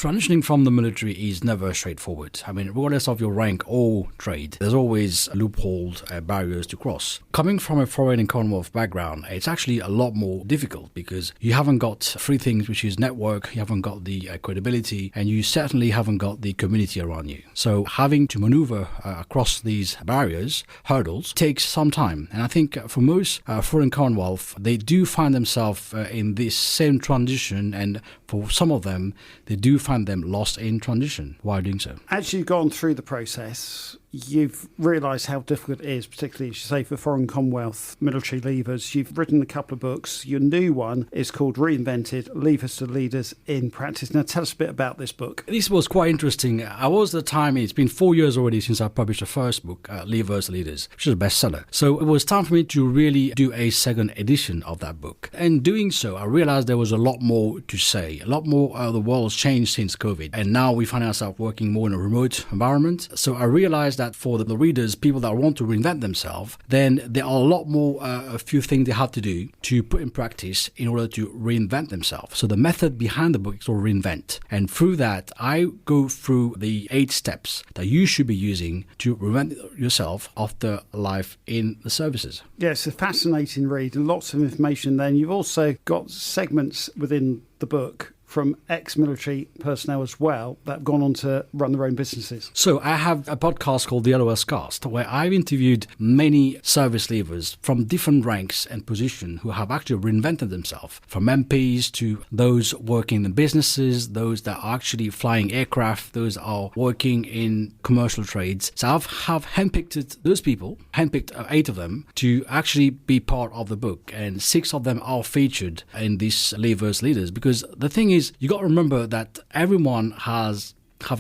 Transitioning from the military is never straightforward. I mean, regardless of your rank or trade, there's always loopholes, barriers to cross. Coming from a foreign and commonwealth background, it's actually a lot more difficult because you haven't got three things, which is network, you haven't got the credibility, and you certainly haven't got the community around you. So having to maneuver across these barriers, hurdles, takes some time. And I think for most foreign commonwealth, they do find themselves in this same transition, and for some of them, they do find them lost in transition while doing so. As you've gone through the process, you've realised how difficult it is, particularly, as you say, for foreign commonwealth military leavers. You've written a couple of books. Your new one is called REINVENTED, Leavers to Leaders in Practice. Now, tell us a bit about this book. This was quite interesting. I was at the time, it's been 4 years already since I published the first book, Leavers to Leaders, which is a bestseller. So it was time for me to really do a second edition of that book. And doing so, I realised there was a lot more to say. A lot more, the world's changed since COVID. And now we find ourselves working more in a remote environment. So I realised that for the readers, people that want to reinvent themselves, then there are a lot more, a few things they have to do to put in practice in order to reinvent themselves. So the method behind the book is called Reinvent. And through that, I go through the 8 steps that you should be using to reinvent yourself after life in the services. Yeah, it's a fascinating read and lots of information there. And you've also got segments within the book from ex-military personnel as well that have gone on to run their own businesses. So I have a podcast called the LOS Cast, where I've interviewed many service leavers from different ranks and positions who have actually reinvented themselves, from MPs to those working in businesses, those that are actually flying aircraft, those that are working in commercial trades. So I have handpicked those people, handpicked 8 of them to actually be part of the book, and 6 of them are featured in these Leavers Leaders, because the thing is, you got to remember that everyone have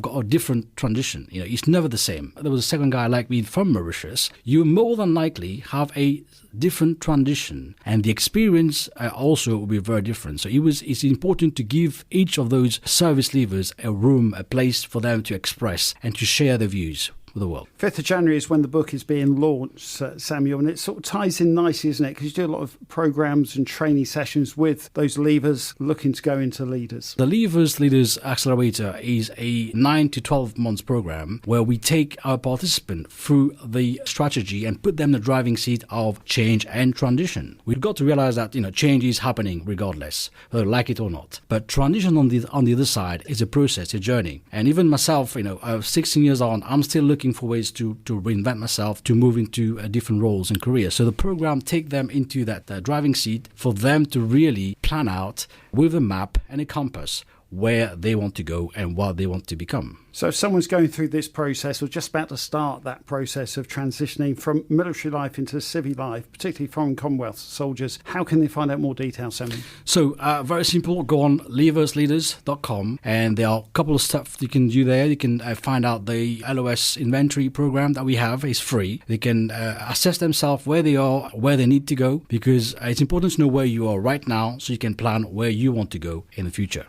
got a different transition. It's never the same. There was a second guy like me from Mauritius. You more than likely have a different transition, and the experience also will be very different. So it's important to give each of those service leavers a room, a place for them to express and to share their views with the world. 5th of January is when the book is being launched, Samuel, and it sort of ties in nicely, isn't it? Because you do a lot of programs and training sessions with those leavers looking to go into leaders. The Leavers Leaders Accelerator is a 9 to 12 months program where we take our participant through the strategy and put them in the driving seat of change and transition. We've got to realize that change is happening regardless, whether we like it or not. But transition on the other side is a process, a journey. And even myself, 16 years on, I'm still looking for ways to reinvent myself, to move into different roles and careers. So the program take them into that driving seat for them to really plan out with a map and a compass where they want to go and what they want to become. So if someone's going through this process or just about to start that process of transitioning from military life into civil life, particularly foreign Commonwealth soldiers, how can they find out more details, Samuel? So very simple. Go on leaversleaders.com, and there are a couple of stuff you can do there. You can find out the LOS inventory program that we have is free. They can assess themselves where they are, where they need to go, because it's important to know where you are right now so you can plan where you want to go in the future.